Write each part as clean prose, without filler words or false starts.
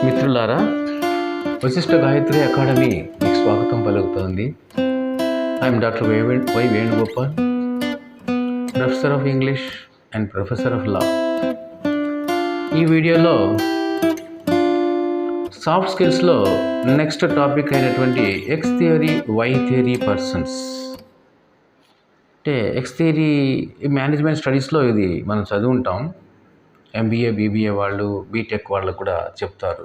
మిత్రులారా, వశిష్ఠ గాయత్రి అకాడమీ మీకు స్వాగతం పలుకుతోంది. I'm doctor Y Venugopal, professor of English and professor of law. ఈ వీడియోలో సాఫ్ట్ స్కిల్స్లో నెక్స్ట్ టాపిక్ అయినటువంటి X theory, Y theory persons. అంటే ఎక్స్ థియరీ మేనేజ్మెంట్ స్టడీస్లో ఇది మనం చదువుంటాం. ఎంబీఏ, బీబీఏ వాళ్ళు, బీటెక్ వాళ్ళు కూడా చెప్తారు.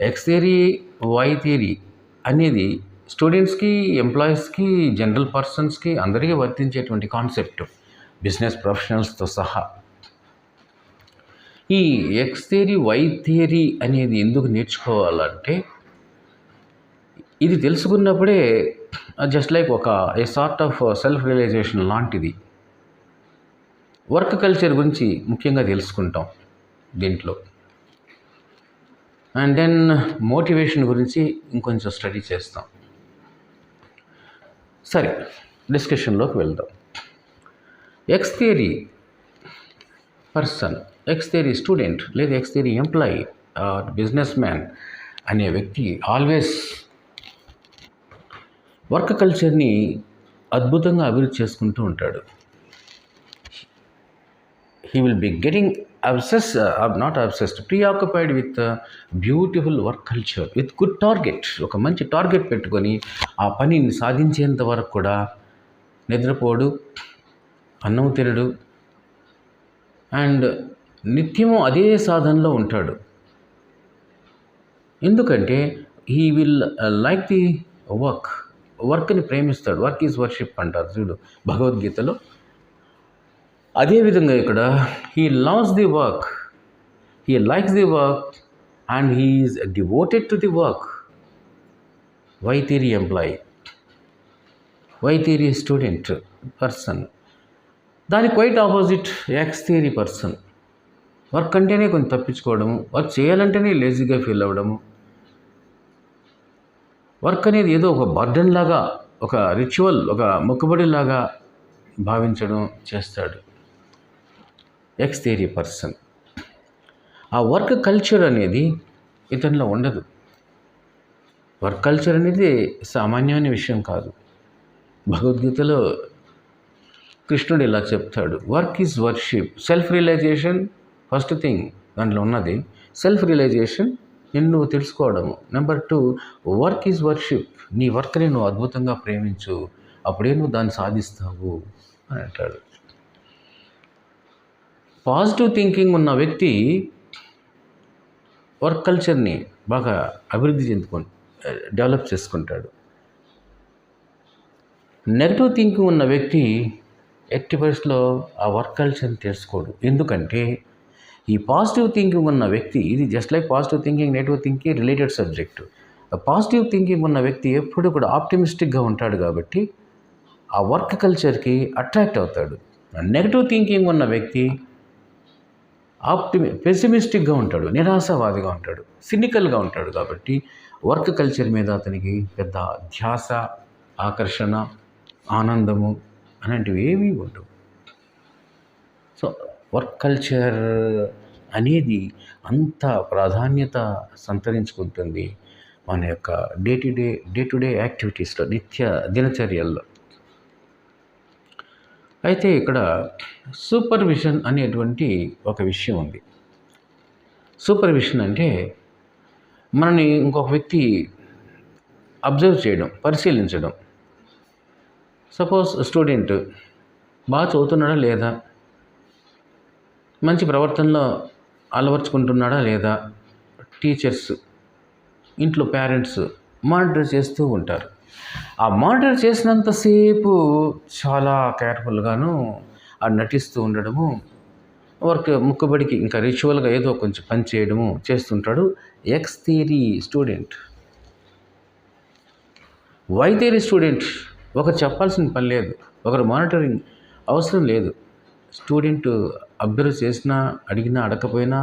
ఎక్స్ థియరీ, వై థియరీ అనేది స్టూడెంట్స్కి, ఎంప్లాయీస్కి, జనరల్ పర్సన్స్కి అందరికీ వర్తించేటువంటి కాన్సెప్ట్, బిజినెస్ ప్రొఫెషనల్స్తో సహా. ఈ ఎక్స్ థియరీ, వై థియరీ అనేది ఎందుకు నేర్చుకోవాలంటే, ఇది తెలుసుకున్నప్పుడే just like a sort of self realisation లాంటిది. వర్క్ కల్చర్ గురించి ముఖ్యంగా తెలుసుకుంటాం దీంట్లో. అండ్ దెన్ మోటివేషన్ గురించి ఇంకొంచెం స్టడీ చేస్తాం. సరే, డిస్కషన్లోకి వెళ్దాం. X theory person, X theory student లేదా X theory employee or businessman అనే వ్యక్తి ఆల్వేస్ వర్క్ కల్చర్ని అద్భుతంగా అభివృద్ధి చేసుకుంటూ ఉంటాడు. He will be getting preoccupied with beautiful work culture, with good target. ఒక మంచి టార్గెట్ పెట్టుకొని ఆ పనిని సాధించేంత వరకు కూడా నిద్రపోడు, అన్నం తినడు, అండ్ నిత్యము అదే సాధనలో ఉంటాడు. ఎందుకంటే హీ విల్ లైక్ ది వర్క్ని ప్రేమిస్తాడు. వర్క్ ఈజ్ వర్షిప్ అంటారు చూడు భగవద్గీతలో. అదేవిధంగా ఇక్కడ he loves the work, he likes the work and he is devoted to the work. Y theory employee, Y theory student person. దానికి quite opposite X theory person. Work అంటేనే కొంచెం తప్పించుకోవడము, work చేయాలంటేనే లేజీగా feel అవ్వడము, వర్క్ అనేది ఏదో ఒక burden లాగా, ఒక రిచువల్, ఒక మొక్కుబడిలాగా భావించడం చేస్తాడు ఎక్స్ థియరీ పర్సన్. ఆ వర్క్ కల్చర్ అనేది ఇతనిలో ఉండదు. వర్క్ కల్చర్ అనేది సామాన్యమైన విషయం కాదు. భగవద్గీతలో కృష్ణుడు ఇలా చెప్తాడు, work is worship. Self realisation first thing దాంట్లో ఉన్నది. సెల్ఫ్ రియలైజేషన్, నిన్ను నువ్వు తెలుసుకోవడము. Number 2, work is worship. నీ వర్క్ని నువ్వు అద్భుతంగా ప్రేమించు, అప్పుడే నువ్వు దాన్ని సాధిస్తావు అని అంటాడు. పాజిటివ్ థింకింగ్ ఉన్న వ్యక్తి వర్క్ కల్చర్ని బాగా అభివృద్ధి డెవలప్ చేసుకుంటాడు. నెగటివ్ థింకింగ్ ఉన్న వ్యక్తి ఎట్టి పరిస్థితిలో ఆ వర్క్ కల్చర్ని తెలుసుకోడు. ఎందుకంటే ఈ పాజిటివ్ థింకింగ్ ఉన్న వ్యక్తి, ఇది just like positive thinking, negative thinking related subject. Positive thinking ఉన్న వ్యక్తి ఎప్పుడు కూడా ఆప్టిమిస్టిక్గా ఉంటాడు కాబట్టి ఆ వర్క్ కల్చర్కి అట్రాక్ట్ అవుతాడు. నెగటివ్ థింకింగ్ ఉన్న వ్యక్తి పెసిమిస్టిక్గా ఉంటాడు, నిరాశావాదిగా ఉంటాడు, సినికల్గా ఉంటాడు. కాబట్టి వర్క్ కల్చర్ మీద అతనికి పెద్ద ధ్యాస, ఆకర్షణ, ఆనందము అలాంటివి ఏమీ ఉండవు. సో వర్క్ కల్చర్ అనేది అంత ప్రాధాన్యత సంతరించుకుంటుంది మన యొక్క డే టు డే యాక్టివిటీస్లో, నిత్య దినచర్యల్లో. అయితే ఇక్కడ సూపర్విజన్ అనేటువంటి ఒక విషయం ఉంది. సూపర్విజన్ అంటే మనని ఇంకొక వ్యక్తి అబ్జర్వ్ చేయడం, పరిశీలించడం. సపోజ్ స్టూడెంట్ బాగా చదువుతున్నాడా లేదా, మంచి ప్రవర్తనలో అలవర్చుకుంటున్నాడా లేదా, టీచర్స్, ఇంట్లో పేరెంట్స్ మానిటర్ చేస్తూ ఉంటారు. ఆ మానిటర్ చేసినంతసేపు చాలా కేర్ఫుల్గాను నటిస్తూ ఉండడము, వర్క్ ముక్కుబడికి ఇంకా రిచువల్గా ఏదో కొంచెం పని చేయడము చేస్తుంటాడు X theory student. Y theory student ఒకరు చెప్పాల్సిన పని లేదు, ఒకరు మానిటరింగ్ అవసరం లేదు. స్టూడెంట్ అబ్జర్వ్ చేసినా, అడిగినా అడగకపోయినా,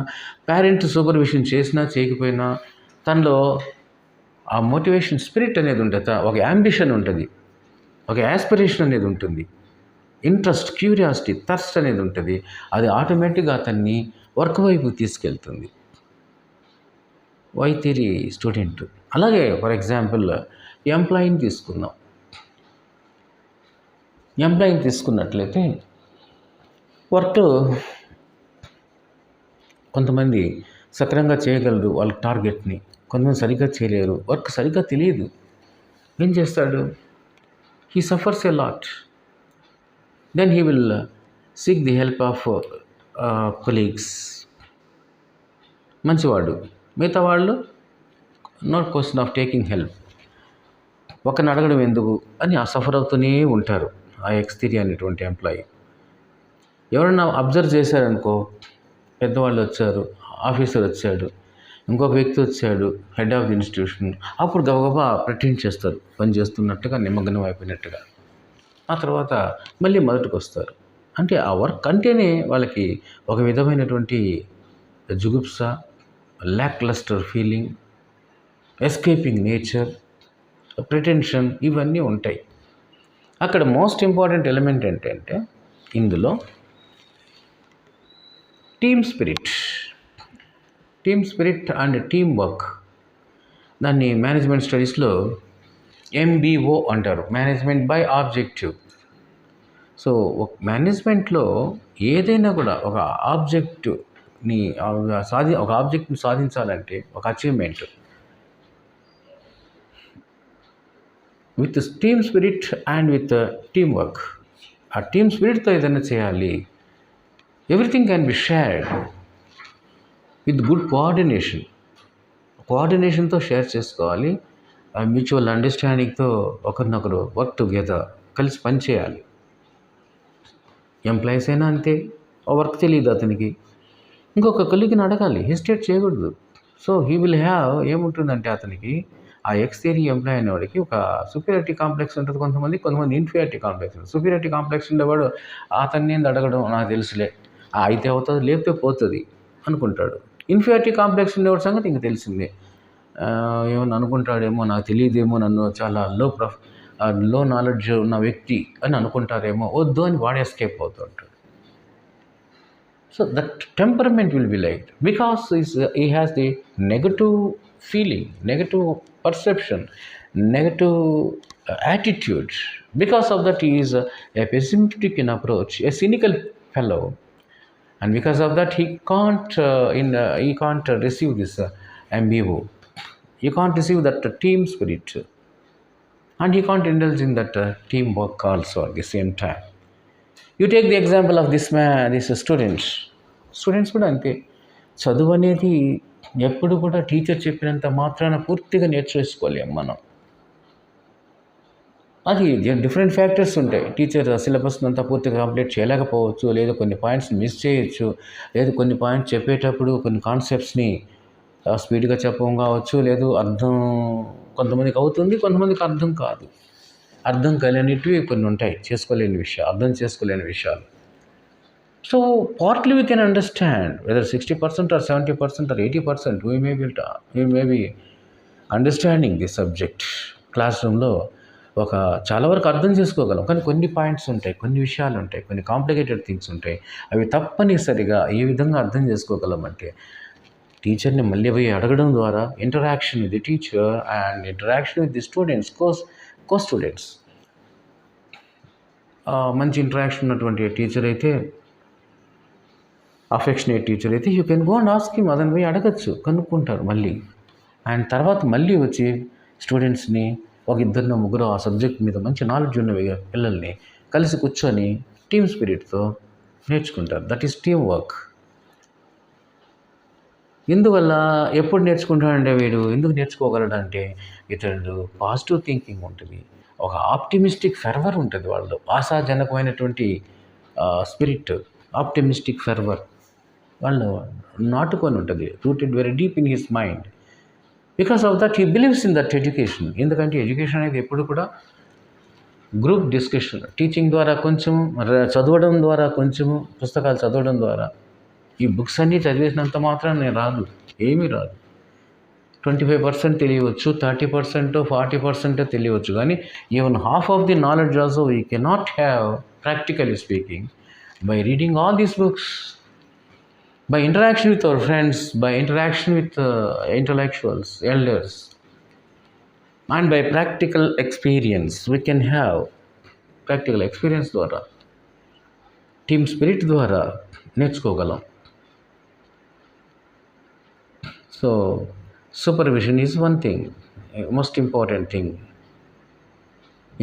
పేరెంట్ సూపర్విజన్ చేసినా చేయకపోయినా, తనలో ఆ మోటివేషన్ స్పిరిట్ అనేది ఉంటుంది, ఒక యాంబిషన్ ఉంటుంది, ఒక యాస్పిరేషన్ అనేది ఉంటుంది, ఇంట్రెస్ట్, క్యూరియాసిటీ, థర్స్ట్ అనేది ఉంటుంది. అది ఆటోమేటిక్గా అతన్ని వర్క్ వైపు తీసుకెళ్తుంది. Y theory student. అలాగే ఫర్ ఎగ్జాంపుల్ ఎంప్లాయీని తీసుకుందాం. ఎంప్లాయీని తీసుకున్నట్లయితే వర్క్ కొంతమంది సక్రమంగా చేయగలరు వాళ్ళ టార్గెట్ని, కొంతమంది సరిగ్గా చేయలేరు, వర్క్ సరిగ్గా తెలియదు. ఏం చేస్తాడు? He suffers a lot. Then he will seek the help of colleagues. మంచివాడు, మిగతా వాళ్ళు no question of taking help. ఒకరిని అడగడం ఎందుకు అని ఆ సఫర్ అవుతూనే ఉంటారు ఆ ఎక్స్టీరియర్ అనేటువంటి ఎంప్లాయీ. ఎవరైనా అబ్జర్వ్ చేశారనుకో, పెద్దవాళ్ళు వచ్చారు, ఆఫీసర్ వచ్చాడు, ఇంకొక వ్యక్తి వచ్చాడు, హెడ్ ఆఫ్ ది ఇన్స్టిట్యూషన్, అప్పుడు గబగబా ప్రిటెండ్ చేస్తారు పని చేస్తున్నట్టుగా, నిమగ్నం అయిపోయినట్టుగా. ఆ తర్వాత మళ్ళీ మొదటికి వస్తారు. అంటే ఆ వర్క్ అంటేనే వాళ్ళకి ఒక విధమైనటువంటి జుగుప్స, lacklustre feeling, escaping nature, pretension, ఇవన్నీ ఉంటాయి. అక్కడ మోస్ట్ ఇంపార్టెంట్ ఎలిమెంట్ ఏంటంటే ఇందులో team spirit and team work. దాన్ని మేనేజ్మెంట్ స్టడీస్లో MBO అంటారు, మేనేజ్మెంట్ బై ఆబ్జెక్టివ్. సో మేనేజ్మెంట్లో ఏదైనా కూడా ఒక ఆబ్జెక్ట్ని సాధించాలంటే ఒక achievement with team spirit and with team work. ఆ టీమ్ స్పిరిట్తో ఏదైనా చేయాలి. Everything can be shared with good కోఆర్డినేషన్తో షేర్ చేసుకోవాలి. మ్యూచువల్ అండర్స్టాండింగ్తో ఒకరినొకరు వర్క్ టుగెదర్, కలిసి పనిచేయాలి. ఎంప్లాయీస్ అయినా అంతే, వర్క్ తెలియదు అతనికి, ఇంకొక కొలీగ్ని అడగాలి, హెసిటేట్ చేయకూడదు. సో హీ విల్ హ్యావ్ ఏముంటుందంటే అతనికి, ఆ ఎక్స్టీరియర్ ఎంప్లాయీ అనేవాడికి ఒక సుపీరియారిటీ కాంప్లెక్స్ ఉంటుంది. కొంతమంది ఇన్ఫీరియారిటీ కాంప్లెక్స్ ఉంటుంది. సుపీరియారిటీ కాంప్లెక్స్ ఉండేవాడు అతన్ని అడగడం నాకు తెలుసులే, అయితే అవుతుంది లేకపోతే పోతుంది అనుకుంటాడు. ఇన్ఫీరియారిటీ కాంప్లెక్స్ ఉండేవాడి సంగతి ఇంక తెలిసిందే. ఏమన్నా అనుకుంటాడేమో, నాకు తెలియదేమో, నన్ను చాలా లో నాలెడ్జ్ ఉన్న వ్యక్తి అని అనుకుంటారేమో, వద్దు అని వాడు escape అవుతుంటాడు. So that temperament will be liked because he has the negative feeling, negative perception, negative attitude. Because of that, he is a pessimistic in approach, a cynical fellow, and because of that, he can't receive this MBO. He can't receive that team spirit, and he can't indulge in that teamwork also at the same time. You take the example of this students కూడా అంతే. చదువు అనేది ఎప్పుడు కూడా teacher చెప్పినంత మాత్రాన పూర్తిగా నేర్చేసుకోలేము మనం. అది డిఫరెంట్ ఫ్యాక్టర్స్ ఉంటాయి. టీచర్ సిలబస్ని అంతా పూర్తిగా కంప్లీట్ చేయలేకపోవచ్చు, లేదా కొన్ని పాయింట్స్ మిస్ చేయొచ్చు, లేదా కొన్ని పాయింట్స్ చెప్పేటప్పుడు కొన్ని కాన్సెప్ట్స్ని స్పీడ్గా చెప్పడం కావచ్చు, లేదు అర్థం కొంతమందికి అవుతుంది, కొంతమందికి అర్థం కాదు. అర్థం కాలేనిటివి కొన్ని ఉంటాయి, అర్థం చేసుకోలేని విషయాలు. So partly we can understand whether 60% or 70% or 80% we may be understanding the subject. క్లాస్ రూమ్లో చాలా వరకు అర్థం చేసుకోగలం, కానీ కొన్ని పాయింట్స్ ఉంటాయి, కొన్ని విషయాలు ఉంటాయి, కొన్ని కాంప్లికేటెడ్ థింగ్స్ ఉంటాయి. అవి తప్పనిసరిగా ఏ విధంగా అర్థం చేసుకోగలం అంటే టీచర్ని మళ్ళీ పోయి అడగడం ద్వారా, interaction with the teacher and interaction with the students, co students. మంచి ఇంటరాక్షన్ ఉన్నటువంటి టీచర్ అయితే, అఫెక్షనేట్ టీచర్ అయితే, you can go and ask him, అతను పోయి అడగచ్చు, కనుక్కుంటారు మళ్ళీ. అండ్ తర్వాత మళ్ళీ వచ్చి స్టూడెంట్స్ని, ఒక ఇద్దరినో ముగ్గురు ఆ సబ్జెక్ట్ మీద మంచి నాలెడ్జ్ ఉన్న పిల్లల్ని కలిసి కూర్చొని టీమ్ స్పిరిట్తో నేర్చుకుంటారు. That is team work. ఇందువల్ల ఎప్పుడు నేర్చుకుంటాడంటే వీడు ఎందుకు నేర్చుకోగలడంటే ఇతడు పాజిటివ్ థింకింగ్ ఉంటుంది, ఒక ఆప్టిమిస్టిక్ ఫెర్వర్ ఉంటుంది వాళ్ళు, ఆశాజనకమైనటువంటి స్పిరిట్, ఆప్టిమిస్టిక్ ఫెర్వర్ వాళ్ళు నాటుకొని ఉంటుంది, rooted very deep in his mind. Because of that he believes in that education. ఎందుకంటే ఎడ్యుకేషన్ అనేది ఎప్పుడు కూడా గ్రూప్ డిస్కషన్, టీచింగ్ ద్వారా కొంచెం, చదవడం ద్వారా కొంచెము, పుస్తకాలు చదవడం ద్వారా. ఈ బుక్స్ అన్నీ చదివేసినంత మాత్రం నేను రాదు, ఏమీ రాదు. 25% తెలియవచ్చు, 30%, 40% తెలియవచ్చు, కానీ even half of the knowledge also we cannot have, practically speaking, by reading all these books. By interaction with our friends, by interaction with intellectuals, elders, and by practical experience, we can have practical experience ద్వారా, team spirit ద్వారా నేర్చుకోగలం. So supervision is one thing, most important thing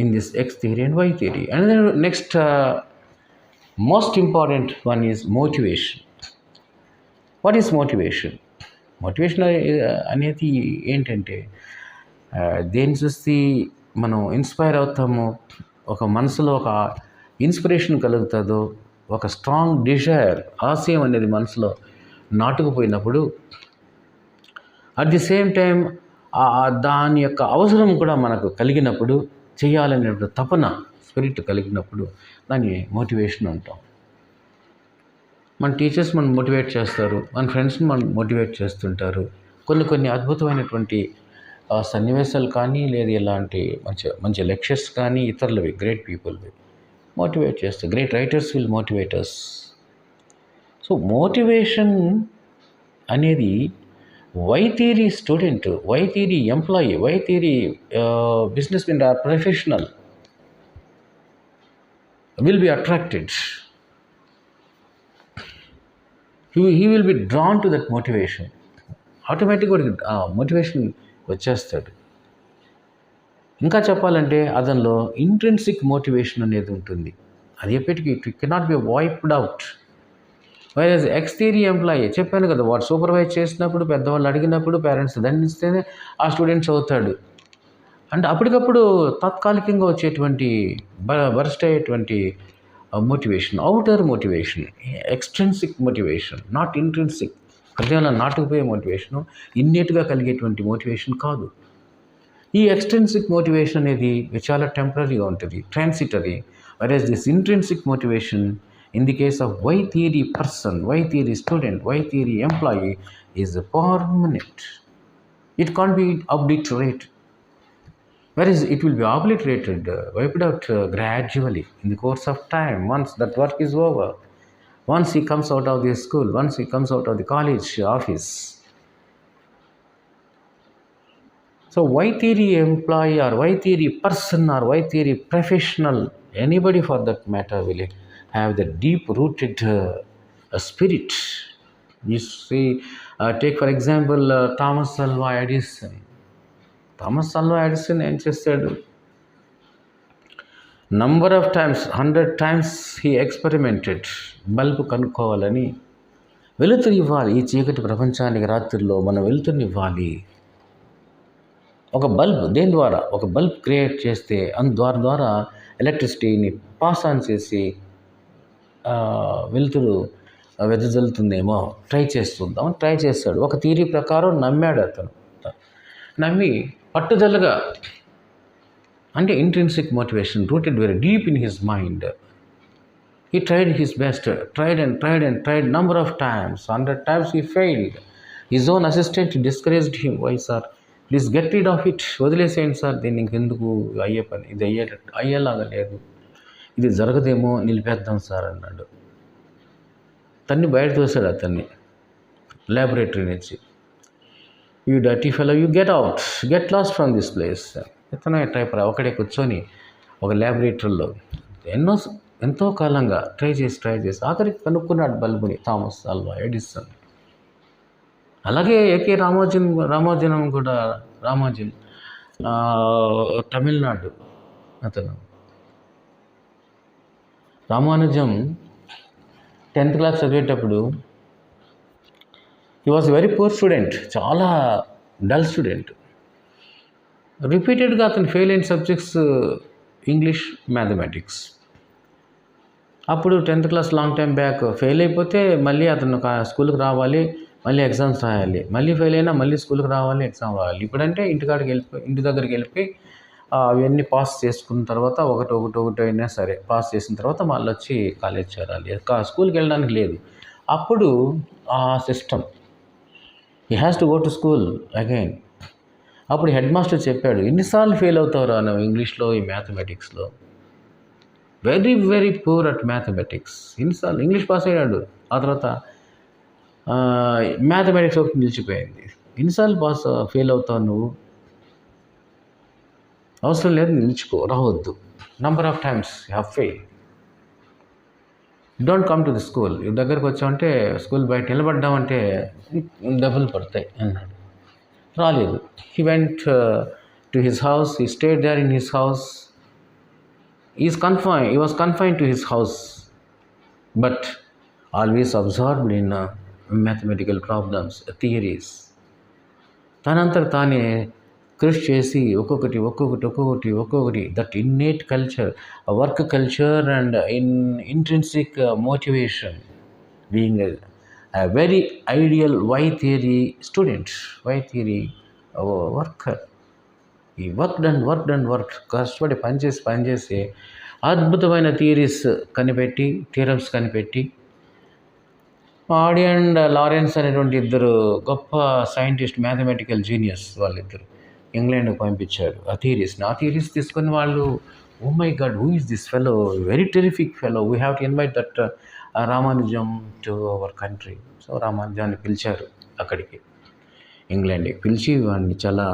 in this X theory and Y theory. And then next most important one is motivation. What is motivation? Motivation అనేది ఏంటంటే దేని చూసి మనం inspire అవుతామో, ఒక మనసులో ఒక ఇన్స్పిరేషన్ కలుగుతుందో, ఒక స్ట్రాంగ్ డిజైర్, ఆశయం అనేది మనసులో నాటుకుపోయినప్పుడు, అట్ ది సేమ్ టైం దాని యొక్క అవసరం కూడా మనకు కలిగినప్పుడు, చేయాలనే తపన స్పిరిట్ కలిగినప్పుడు దాన్ని మోటివేషన్ అంటాం. మన టీచర్స్ మనం మోటివేట్ చేస్తారు, మన ఫ్రెండ్స్ని మనం మోటివేట్ చేస్తుంటారు. కొన్ని అద్భుతమైనటువంటి సన్నివేశాలు కానీ, లేదా ఇలాంటి మంచి లెక్చర్స్ కానీ, ఇతరులవి గ్రేట్ పీపుల్వి మోటివేట్ చేస్తారు. Great writers will motivate us. So motivation అనేది Y theory student, Y theory employee, Y theory businessman or professional will be attracted. He will be drawn to that motivation. Automatically motivation వచ్చేస్తాడు. ఇంకా చెప్పాలంటే అతనిలో intrinsic motivation అనేది ఉంటుంది. అది ఎప్పటికీ it cannot be wiped out. Virus X theory employee చెప్పాను కదా, వాడు సూపర్వైజ్ చేసినప్పుడు, పెద్దవాళ్ళు అడిగినప్పుడు, పేరెంట్స్ దండిస్తేనే ఆ స్టూడెంట్స్ అవుతాడు. అంటే అప్పటికప్పుడు తాత్కాలికంగా వచ్చేటువంటి బర్స్ట్ అయ్యేటువంటి motivation, outer motivation, extrinsic motivation, not intrinsic, హృదయంలో నాటుకుపోయే మోటివేషను, ఇన్నేట్గా కలిగేటువంటి మోటివేషన్ కాదు. ఈ ఎక్స్ట్రిన్సిక్ మోటివేషన్ అనేది చాలా టెంపరీగా ఉంటుంది, transitory. Virus this intrinsic motivation in the case of Y theory person, Y theory student, Y theory employee is permanent. It can't be obliterated. Whereas it will be obliterated, wiped out gradually in the course of time, once that work is over. Once he comes out of the school, once he comes out of the college office. So Y theory employee or Y theory person or Y theory professional, anybody for that matter, will have the deep-rooted spirit. You see, take for example Thomas Alva Edison. Thomas Alva Edison ఏం చేస్తాడు? Number of times, 100 times he experimented. Bulb కనుక్కోవాలని, వెలుతురు ఇవ్వాలి ఈ చీకటి ప్రపంచానికి, రాత్రిలో మనం వెలుతురునివ్వాలి. ఒక బల్బ్, దేని ద్వారా ఒక బల్బ్ క్రియేట్ చేస్తే ద్వారా ఎలక్ట్రిసిటీని పాస్ ఆన్ చేసి వెలుతురు వెదజల్లుతుందేమో ట్రై చేస్తాడు. ఒక థియరీ ప్రకారం నమ్మాడు అతను. నమ్మి పట్టుదలగా, అంటే intrinsic motivation rooted very deep in his mind. He tried his best, tried number of times. 100 times he failed. His own assistant discouraged him. Why sir? Please get rid of it. వదిలేసేయండి sir, దీన్ని ఇంకెందుకు అయ్యే పని, ఇది అయ్యేలాగా లేదు, ఇది జరగదేమో, నిలిపేద్దాం sir అన్నాడు. తన్ని బయట తోసాడు అతన్ని ల్యాబొరేటరీ నుంచి. You dirty fellow, you get out, get lost from this place. ఇతను టైప్ ఒకడే కూర్చొని ఒక ల్యాబొరేటరీలో ఎంతో కాలంగా ట్రై చేసి ఆఖరికి కనుక్కున్నాడు బల్బుని, థామస్ ఆల్వా ఎడిసన్. అలాగే ఏకే రామానుజన్ కూడా, రామానుజన్ తమిళనాడు అతను. రామానుజం 10th క్లాస్ చదివేటప్పుడు he was very poor student, చాలా డల్ స్టూడెంట్. రిపీటెడ్గా అతను ఫెయిల్ అయిన సబ్జెక్ట్స్ ఇంగ్లీష్, మ్యాథమెటిక్స్. అప్పుడు 10th class long time back fail అయిపోతే మళ్ళీ అతను స్కూల్కి రావాలి, మళ్ళీ ఎగ్జామ్స్ రాయాలి, మళ్ళీ ఫెయిల్ అయినా మళ్ళీ స్కూల్కి రావాలి, ఎగ్జామ్ రాయాలి. ఇప్పుడంటే ఇంటి దగ్గరికి వెళ్ళిపోయి అవన్నీ పాస్ చేసుకున్న తర్వాత ఒకటి అయినా సరే పాస్ చేసిన తర్వాత మళ్ళీ వచ్చి కాలేజ్ చేరాలి, స్కూల్కి వెళ్ళడానికి లేదు. అప్పుడు ఆ system, he has to go to school again. అప్పుడు హెడ్ మాస్టర్ చెప్పాడు, ఎన్నిసార్లు ఫెయిల్ అవుతావురా నువ్వు ఇంగ్లీష్లో, ఈ మ్యాథమెటిక్స్లో, very very poor at mathematics. ఎన్నిసార్లు ఇంగ్లీష్ పాస్ అయ్యాడు. ఆ తర్వాత మ్యాథమెటిక్స్ ఒకటి నిలిచిపోయింది. ఎన్నిసార్లు ఫెయిల్ అవుతావు నువ్వు? అవసరం లేదు, నిలిచిపో, రావద్దు. Number of times you have fail. Don't come to the school. ఈ దగ్గరకు వచ్చామంటే స్కూల్ బయట నిలబడ్డామంటే దెబ్బలు పడతాయి అన్నాడు. రాలేదు. He went to his house. He stayed there in his house. He was confined to his house, but always absorbed in mathematical problems, theories. తనంతట తానే కృషి చేసి ఒక్కొక్కటి that innate culture, work culture and intrinsic motivation, being a very ideal Y theory student, Y theory worker. ఈ work కష్టపడి పనిచేసి అద్భుతమైన theorems కనిపెట్టి ఆడి అండ్ లారెన్స్ అనేటువంటి ఇద్దరు గొప్ప సైంటిస్ట్, మ్యాథమెటికల్ జీనియస్ వాళ్ళిద్దరు ఇంగ్లాండ్కి పంపించారు ఆ థీరీస్ తీసుకుని వాళ్ళు, oh my God, who is this fellow, very terrific fellow, we have to invite that Ramanujam to our country. So రామానుజాన్ని పిలిచారు అక్కడికి, ఇంగ్లాండ్కి పిలిచి వాడిని చాలా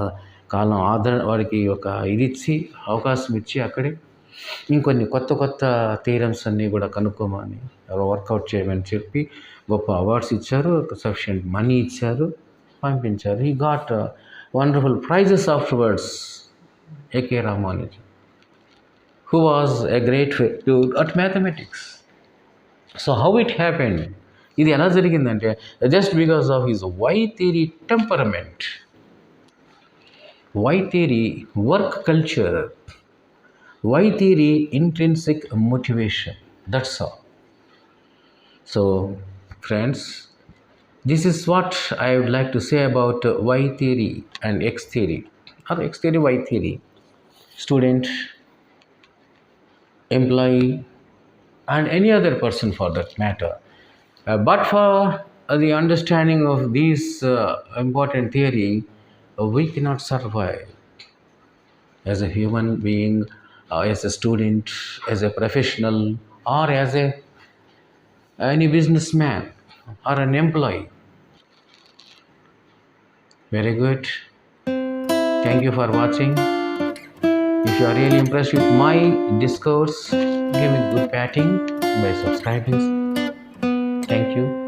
కాలం వాడికి ఒక ఇచ్చి అవకాశం ఇచ్చి అక్కడే ఇంకొన్ని కొత్త థీరమ్స్ అన్నీ కూడా కనుక్కోమని, వర్కౌట్ చేయమని చెప్పి గొప్ప అవార్డ్స్ ఇచ్చారు, సఫిషియంట్ మనీ ఇచ్చారు, పంపించారు. He got wonderful prizes afterwards. AK Ramanujan, who was a great at mathematics. So how it happened? ఇది ఎలా జరిగిందంటే just because of his Y theory temperament, Y theory work culture, Y theory intrinsic motivation. That's all. So friends, this is what I would like to say about Y theory and X theory, or X theory, Y theory, student, employee and any other person for that matter. But for the understanding of these important theory, we cannot survive as a human being, as a student, as a professional, or as any businessman or an employee. Very good. Thank you for watching. If you are really impressed with my discourse, give me good patting by subscribing. Thank you.